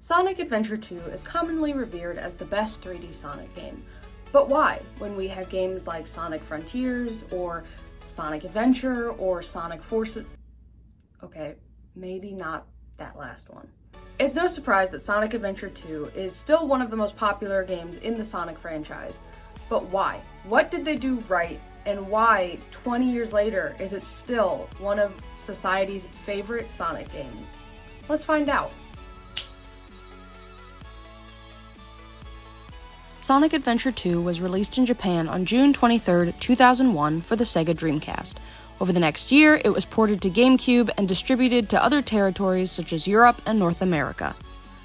Sonic Adventure 2 is commonly revered as the best 3D Sonic game. But why, when we have games like Sonic Frontiers, or Sonic Adventure, or Sonic Forces? Okay, maybe not that last one. It's no surprise that Sonic Adventure 2 is still one of the most popular games in the Sonic franchise. But why? What did they do right, and why, 20 years later, is it still one of society's favorite Sonic games? Let's find out. Sonic Adventure 2 was released in Japan on June 23, 2001 for the Sega Dreamcast. Over the next year, it was ported to GameCube and distributed to other territories such as Europe and North America.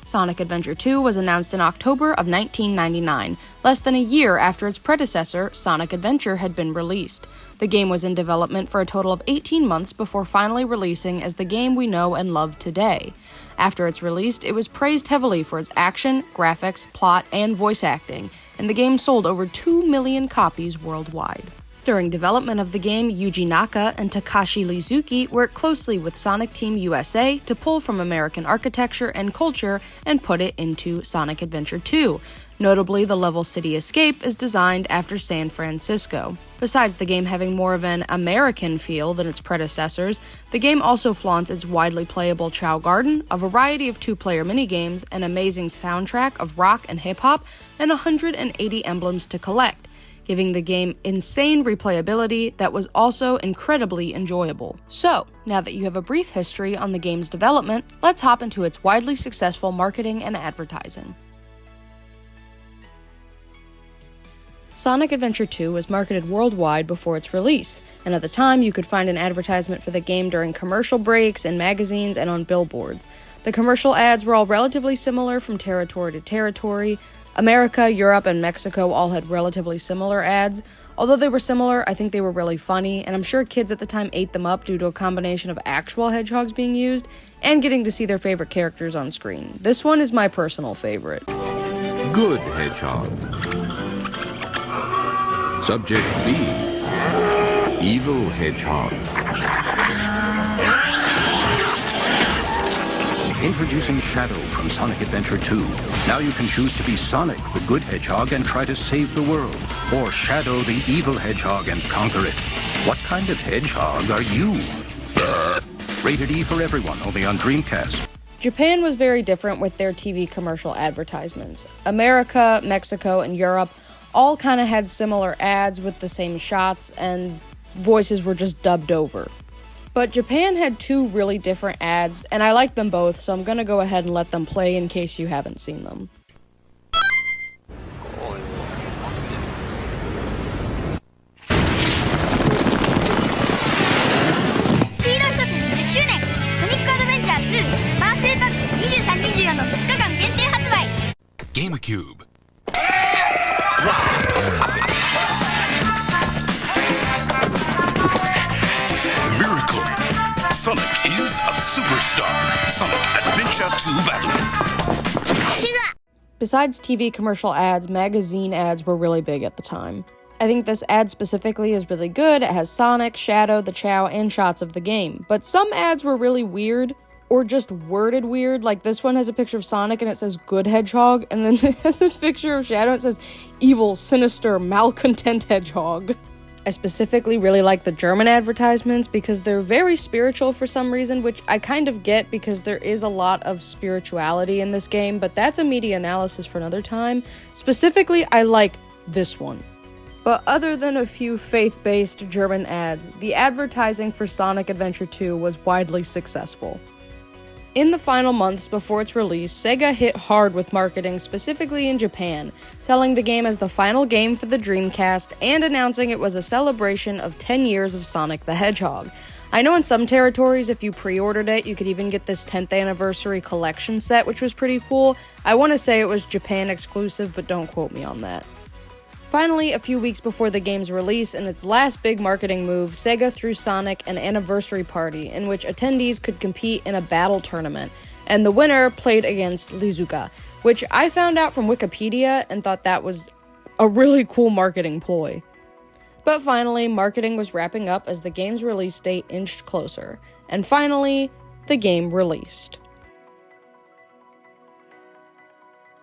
Sonic Adventure 2 was announced in October of 1999, less than a year after its predecessor, Sonic Adventure, had been released. The game was in development for a total of 18 months before finally releasing as the game we know and love today. After its release, it was praised heavily for its action, graphics, plot, and voice acting, and the game sold over 2 million copies worldwide. During development of the game, Yuji Naka and Takashi Lizuki worked closely with Sonic Team USA to pull from American architecture and culture and put it into Sonic Adventure 2. Notably, the level City Escape is designed after San Francisco. Besides the game having more of an American feel than its predecessors, the game also flaunts its widely playable Chow Garden, a variety of two-player minigames, an amazing soundtrack of rock and hip-hop, and 180 emblems to collect, giving the game insane replayability that was also incredibly enjoyable. So, now that you have a brief history on the game's development, let's hop into its widely successful marketing and advertising. Sonic Adventure 2 was marketed worldwide before its release, and at the time you could find an advertisement for the game during commercial breaks, in magazines, and on billboards. The commercial ads were all relatively similar from territory to territory. America, Europe, and Mexico all had relatively similar ads. Although they were similar, I think they were really funny, and I'm sure kids at the time ate them up due to a combination of actual hedgehogs being used and getting to see their favorite characters on screen. This one is my personal favorite. Good hedgehog. Subject B, evil hedgehog. Introducing Shadow from Sonic Adventure 2. Now you can choose to be Sonic, the good hedgehog, and try to save the world, or Shadow, the evil hedgehog, and conquer it. What kind of hedgehog are you? Rated E for everyone, only on Dreamcast. Japan was very different with their TV commercial advertisements. America, Mexico, and Europe all kind of had similar ads with the same shots, and voices were just dubbed over. But Japan had two really different ads, and I like them both, so I'm gonna go ahead and let them play in case you haven't seen them. GameCube. Miracle! Sonic is a superstar. Sonic Adventure 2 Battle. Besides TV commercial ads, magazine ads were really big at the time. I think this ad specifically is really good. It has Sonic, Shadow, the Chao, and shots of the game. But some ads were really weird, or just worded weird. Like this one has a picture of Sonic and it says good hedgehog, and then it has a picture of Shadow and it says evil, sinister, malcontent hedgehog. I specifically really like the German advertisements because they're very spiritual for some reason, which I kind of get because there is a lot of spirituality in this game, but that's a media analysis for another time. Specifically, I like this one. But other than a few faith-based German ads, the advertising for Sonic Adventure 2 was widely successful. In the final months before its release, Sega hit hard with marketing, specifically in Japan, selling the game as the final game for the Dreamcast and announcing it was a celebration of 10 years of Sonic the Hedgehog. I know in some territories, if you pre-ordered it, you could even get this 10th anniversary collection set, which was pretty cool. I want to say it was Japan exclusive, but don't quote me on that. Finally, a few weeks before the game's release, in its last big marketing move, Sega threw Sonic an anniversary party in which attendees could compete in a battle tournament, and the winner played against Lizuka, which I found out from Wikipedia and thought that was a really cool marketing ploy. But finally, marketing was wrapping up as the game's release date inched closer, and finally, the game released.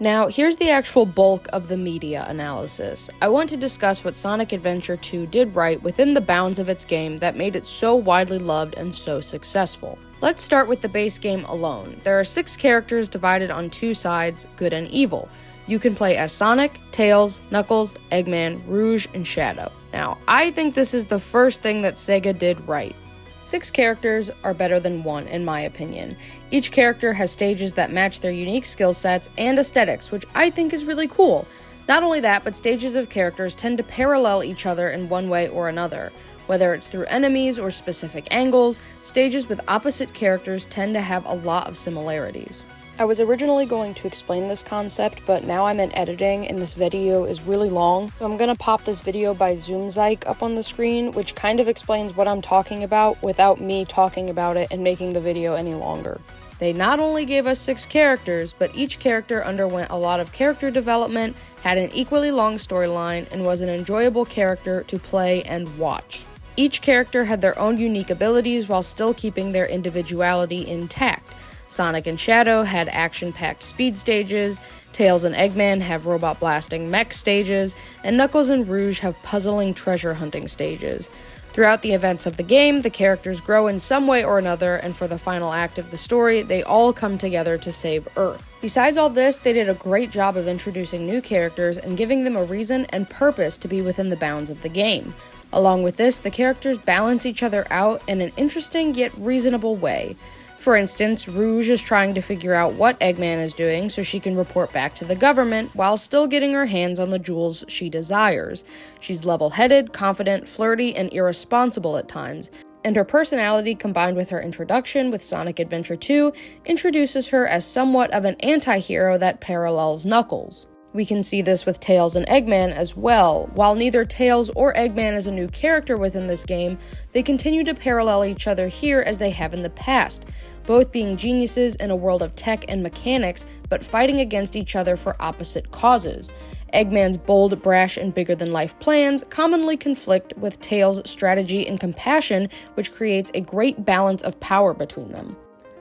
Now, here's the actual bulk of the media analysis. I want to discuss what Sonic Adventure 2 did right within the bounds of its game that made it so widely loved and so successful. Let's start with the base game alone. There are 6 characters divided on 2 sides, good and evil. You can play as Sonic, Tails, Knuckles, Eggman, Rouge, and Shadow. Now, I think this is the first thing that Sega did right. 6 characters are better than 1, in my opinion. Each character has stages that match their unique skill sets and aesthetics, which I think is really cool. Not only that, but stages of characters tend to parallel each other in one way or another. Whether it's through enemies or specific angles, stages with opposite characters tend to have a lot of similarities. I was originally going to explain this concept, but now I'm in editing and this video is really long, so I'm gonna pop this video by Zoomzyke up on the screen, which kind of explains what I'm talking about without me talking about it and making the video any longer. They not only gave us 6 characters, but each character underwent a lot of character development, had an equally long storyline, and was an enjoyable character to play and watch. Each character had their own unique abilities while still keeping their individuality intact. Sonic and Shadow had action-packed speed stages, Tails and Eggman have robot-blasting mech stages, and Knuckles and Rouge have puzzling treasure-hunting stages. Throughout the events of the game, the characters grow in some way or another, and for the final act of the story, they all come together to save Earth. Besides all this, they did a great job of introducing new characters and giving them a reason and purpose to be within the bounds of the game. Along with this, the characters balance each other out in an interesting yet reasonable way. For instance, Rouge is trying to figure out what Eggman is doing so she can report back to the government while still getting her hands on the jewels she desires. She's level-headed, confident, flirty, and irresponsible at times, and her personality combined with her introduction with Sonic Adventure 2 introduces her as somewhat of an anti-hero that parallels Knuckles. We can see this with Tails and Eggman as well. While neither Tails or Eggman is a new character within this game, they continue to parallel each other here as they have in the past, both being geniuses in a world of tech and mechanics, but fighting against each other for opposite causes. Eggman's bold, brash, and bigger-than-life plans commonly conflict with Tails' strategy and compassion, which creates a great balance of power between them.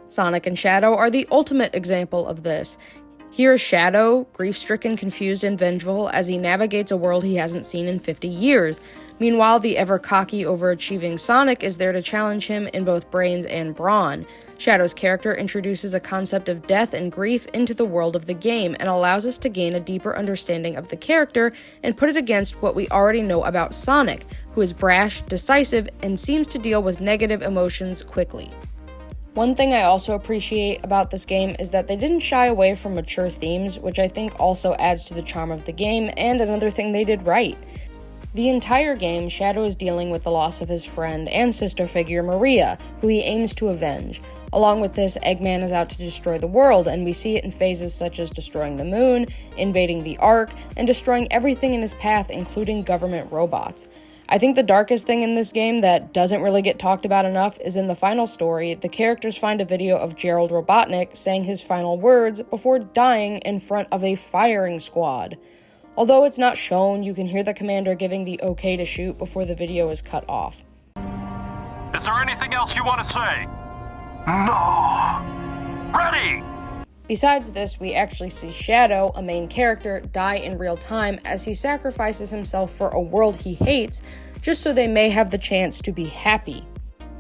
Sonic and Shadow are the ultimate example of this. Here is Shadow, grief-stricken, confused, and vengeful as he navigates a world he hasn't seen in 50 years. Meanwhile, the ever-cocky, overachieving Sonic is there to challenge him in both brains and brawn. Shadow's character introduces a concept of death and grief into the world of the game and allows us to gain a deeper understanding of the character and put it against what we already know about Sonic, who is brash, decisive, and seems to deal with negative emotions quickly. One thing I also appreciate about this game is that they didn't shy away from mature themes, which I think also adds to the charm of the game, and another thing they did right. The entire game, Shadow is dealing with the loss of his friend and sister figure Maria, who he aims to avenge. Along with this, Eggman is out to destroy the world, and we see it in phases such as destroying the moon, invading the Ark, and destroying everything in his path, including government robots. I think the darkest thing in this game that doesn't really get talked about enough is in the final story, the characters find a video of Gerald Robotnik saying his final words before dying in front of a firing squad. Although it's not shown, you can hear the commander giving the okay to shoot before the video is cut off. Is there anything else you want to say? No. Ready! Besides this, we actually see Shadow, a main character, die in real time as he sacrifices himself for a world he hates, just so they may have the chance to be happy.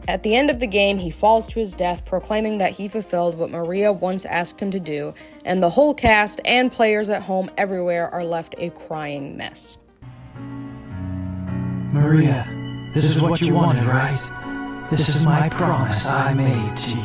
At the end of the game, he falls to his death, proclaiming that he fulfilled what Maria once asked him to do, and the whole cast and players at home everywhere are left a crying mess. Maria, this is what you wanted, right? This is my promise I made to you.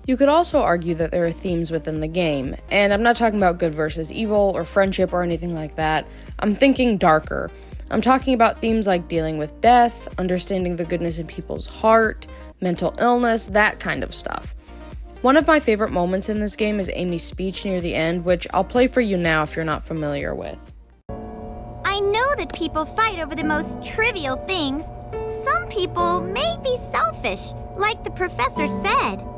You could also argue that there are themes within the game, and I'm not talking about good versus evil or friendship or anything like that. I'm thinking darker. I'm talking about themes like dealing with death, understanding the goodness in people's heart, mental illness, that kind of stuff. One of my favorite moments in this game is Amy's speech near the end, which I'll play for you now if you're not familiar with. I know that people fight over the most trivial things. Some people may be selfish, like the professor said.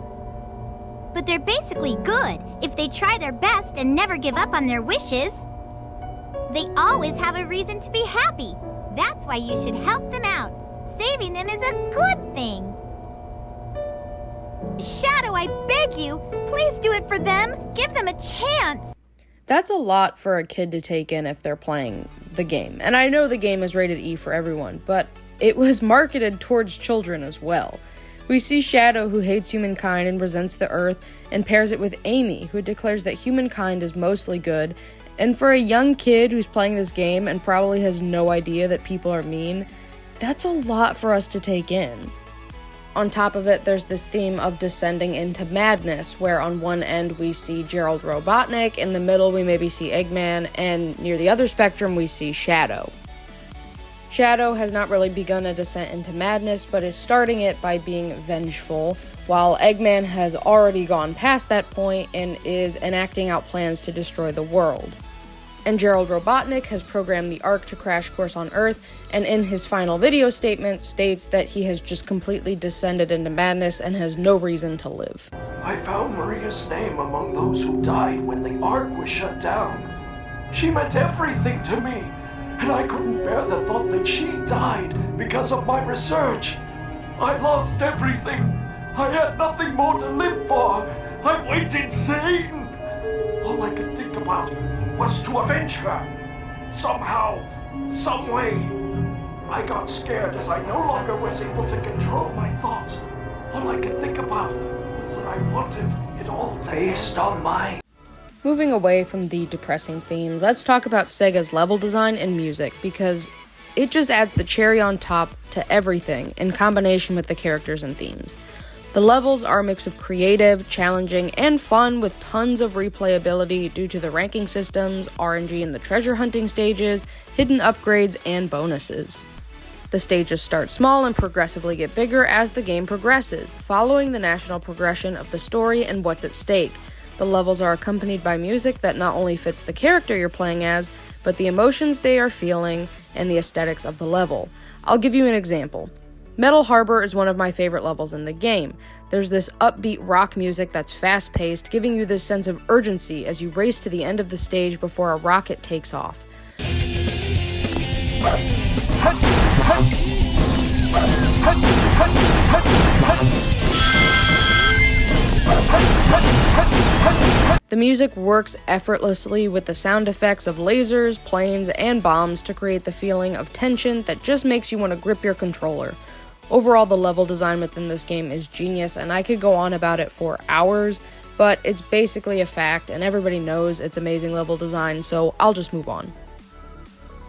But they're basically good if they try their best and never give up on their wishes. They always have a reason to be happy. That's why you should help them out. Saving them is a good thing. Shadow, I beg you, please do it for them. Give them a chance. That's a lot for a kid to take in if they're playing the game. And I know the game is rated E for everyone, but it was marketed towards children as well. We see Shadow, who hates humankind and resents the Earth, and pairs it with Amy, who declares that humankind is mostly good. And for a young kid who's playing this game and probably has no idea that people are mean, that's a lot for us to take in. On top of it, there's this theme of descending into madness, where on one end we see Gerald Robotnik, in the middle we maybe see Eggman, and near the other spectrum we see Shadow. Shadow has not really begun a descent into madness, but is starting it by being vengeful, while Eggman has already gone past that point and is enacting out plans to destroy the world. And Gerald Robotnik has programmed the Ark to crash course on Earth, and in his final video statement states that he has just completely descended into madness and has no reason to live. I found Maria's name among those who died when the Ark was shut down. She meant everything to me, and I couldn't bear the thought that she died because of my research. I lost everything. I had nothing more to live for. I went insane. All I could think about was to avenge her. Somehow, some way. I got scared as I no longer was able to control my thoughts. All I could think about was that I wanted it all based on my... Moving away from the depressing themes, let's talk about Sega's level design and music, because it just adds the cherry on top to everything in combination with the characters and themes. The levels are a mix of creative, challenging, and fun with tons of replayability due to the ranking systems, RNG in the treasure hunting stages, hidden upgrades, and bonuses. The stages start small and progressively get bigger as the game progresses, following the natural progression of the story and what's at stake. The levels are accompanied by music that not only fits the character you're playing as, but the emotions they are feeling and the aesthetics of the level. I'll give you an example. Metal Harbor is one of my favorite levels in the game. There's this upbeat rock music that's fast-paced, giving you this sense of urgency as you race to the end of the stage before a rocket takes off. The music works effortlessly with the sound effects of lasers, planes, and bombs to create the feeling of tension that just makes you want to grip your controller. Overall, the level design within this game is genius, and I could go on about it for hours, but it's basically a fact, and everybody knows it's amazing level design, so I'll just move on.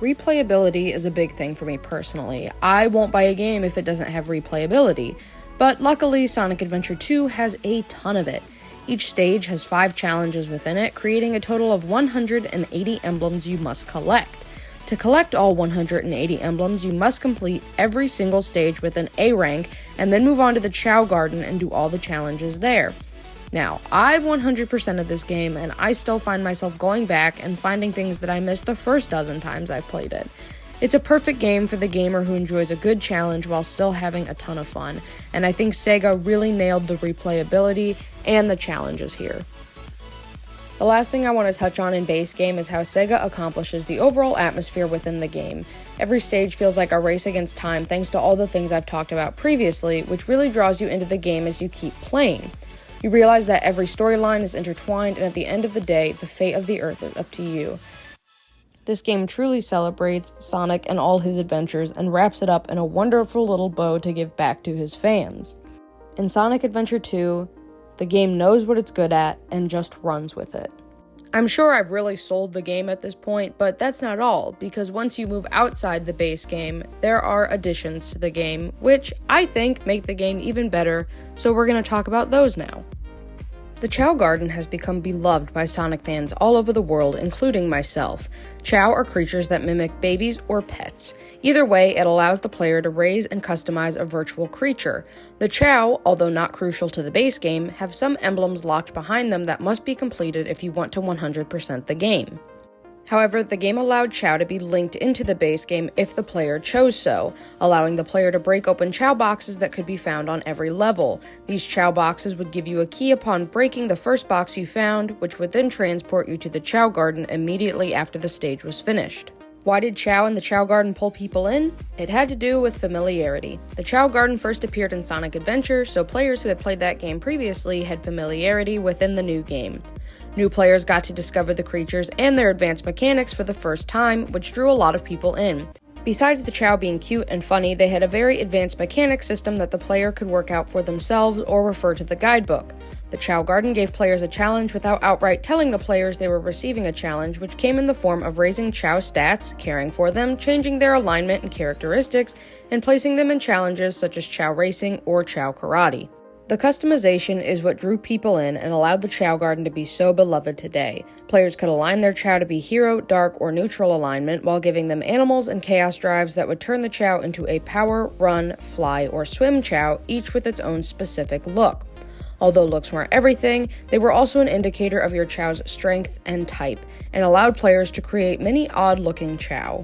Replayability is a big thing for me personally. I won't buy a game if it doesn't have replayability, but luckily Sonic Adventure 2 has a ton of it. Each stage has 5 challenges within it, creating a total of 180 emblems you must collect. To collect all 180 emblems, you must complete every single stage with an A rank, and then move on to the Chow Garden and do all the challenges there. Now, I've 100% of this game, and I still find myself going back and finding things that I missed the first dozen times I've played it. It's a perfect game for the gamer who enjoys a good challenge while still having a ton of fun, and I think Sega really nailed the replayability and the challenges here. The last thing I want to touch on in base game is how Sega accomplishes the overall atmosphere within the game. Every stage feels like a race against time thanks to all the things I've talked about previously, which really draws you into the game as you keep playing. You realize that every storyline is intertwined, and at the end of the day, the fate of the Earth is up to you. This game truly celebrates Sonic and all his adventures and wraps it up in a wonderful little bow to give back to his fans. In Sonic Adventure 2, the game knows what it's good at and just runs with it. I'm sure I've really sold the game at this point, but that's not all, because once you move outside the base game, there are additions to the game, which I think make the game even better, so we're going to talk about those now. The Chow Garden has become beloved by Sonic fans all over the world, including myself. Chow are creatures that mimic babies or pets. Either way, it allows the player to raise and customize a virtual creature. The Chow, although not crucial to the base game, have some emblems locked behind them that must be completed if you want to 100% the game. However, the game allowed Chow to be linked into the base game if the player chose so, allowing the player to break open Chow boxes that could be found on every level. These Chow boxes would give you a key upon breaking the first box you found, which would then transport you to the Chow Garden immediately after the stage was finished. Why did Chow and the Chow Garden pull people in? It had to do with familiarity. The Chow Garden first appeared in Sonic Adventure, so players who had played that game previously had familiarity within the new game. New players got to discover the creatures and their advanced mechanics for the first time, which drew a lot of people in. Besides the Chow being cute and funny, they had a very advanced mechanic system that the player could work out for themselves or refer to the guidebook. The Chow Garden gave players a challenge without outright telling the players they were receiving a challenge, which came in the form of raising Chow stats, caring for them, changing their alignment and characteristics, and placing them in challenges such as Chow Racing or Chow Karate. The customization is what drew people in and allowed the Chow Garden to be so beloved today. Players could align their Chow to be hero, dark, or neutral alignment while giving them animals and chaos drives that would turn the Chow into a power, run, fly, or swim Chow, each with its own specific look. Although looks weren't everything, they were also an indicator of your Chow's strength and type, and allowed players to create many odd-looking Chow.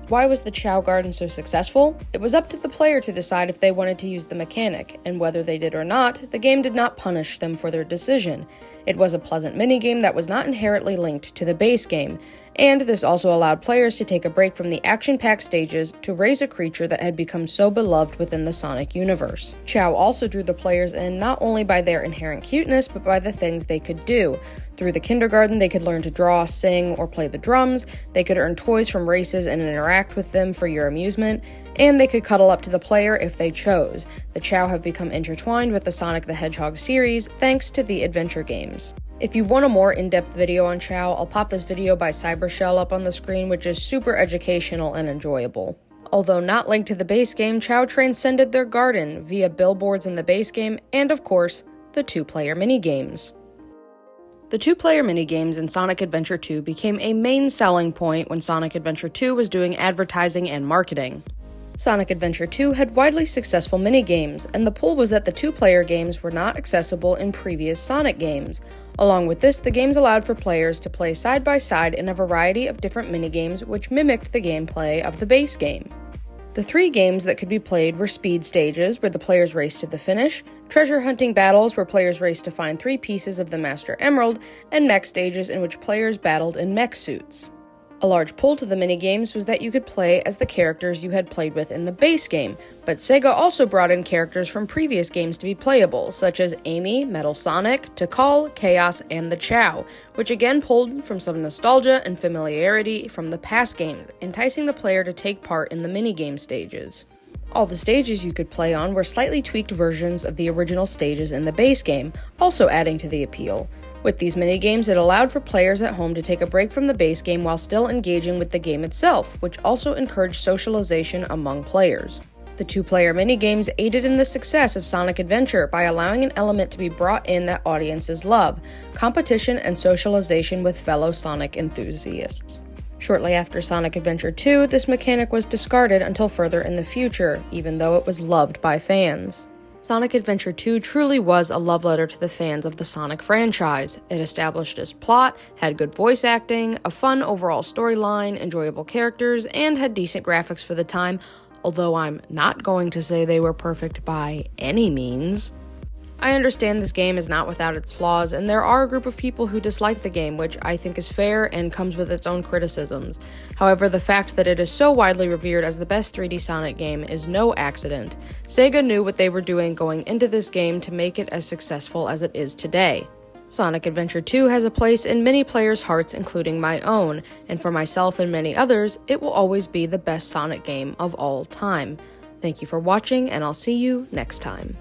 Why was the Chow Garden so successful? It was up to the player to decide if they wanted to use the mechanic, and whether they did or not, the game did not punish them for their decision. It was a pleasant minigame that was not inherently linked to the base game, and this also allowed players to take a break from the action-packed stages to raise a creature that had become so beloved within the Sonic universe. Chow also drew the players in not only by their inherent cuteness, but by the things they could do. Through the kindergarten, they could learn to draw, sing, or play the drums, they could earn toys from races and interact with them for your amusement, and they could cuddle up to the player if they chose. The Chow have become intertwined with the Sonic the Hedgehog series thanks to the adventure games. If you want a more in-depth video on Chow, I'll pop this video by Cybershell up on the screen, which is super educational and enjoyable. Although not linked to the base game, Chow transcended their garden via billboards in the base game and, of course, the two-player minigames. The two-player minigames in Sonic Adventure 2 became a main selling point when Sonic Adventure 2 was doing advertising and marketing. Sonic Adventure 2 had widely successful minigames, and the pull was that the two-player games were not accessible in previous Sonic games. Along with this, the games allowed for players to play side-by-side in a variety of different minigames which mimicked the gameplay of the base game. The three games that could be played were speed stages, where the players raced to the finish, treasure hunting battles, where players raced to find 3 pieces of the Master Emerald, and mech stages in which players battled in mech suits. A large pull to the minigames was that you could play as the characters you had played with in the base game, but Sega also brought in characters from previous games to be playable, such as Amy, Metal Sonic, Tikal, Chaos, and the Chow, which again pulled from some nostalgia and familiarity from the past games, enticing the player to take part in the minigame stages. All the stages you could play on were slightly tweaked versions of the original stages in the base game, also adding to the appeal. With these minigames, it allowed for players at home to take a break from the base game while still engaging with the game itself, which also encouraged socialization among players. The two-player minigames aided in the success of Sonic Adventure by allowing an element to be brought in that audiences love: competition and socialization with fellow Sonic enthusiasts. Shortly after Sonic Adventure 2, this mechanic was discarded until further in the future, even though it was loved by fans. Sonic Adventure 2 truly was a love letter to the fans of the Sonic franchise. It established its plot, had good voice acting, a fun overall storyline, enjoyable characters, and had decent graphics for the time, although I'm not going to say they were perfect by any means. I understand this game is not without its flaws, and there are a group of people who dislike the game, which I think is fair and comes with its own criticisms. However, the fact that it is so widely revered as the best 3D Sonic game is no accident. Sega knew what they were doing going into this game to make it as successful as it is today. Sonic Adventure 2 has a place in many players' hearts, including my own, and for myself and many others, it will always be the best Sonic game of all time. Thank you for watching, and I'll see you next time.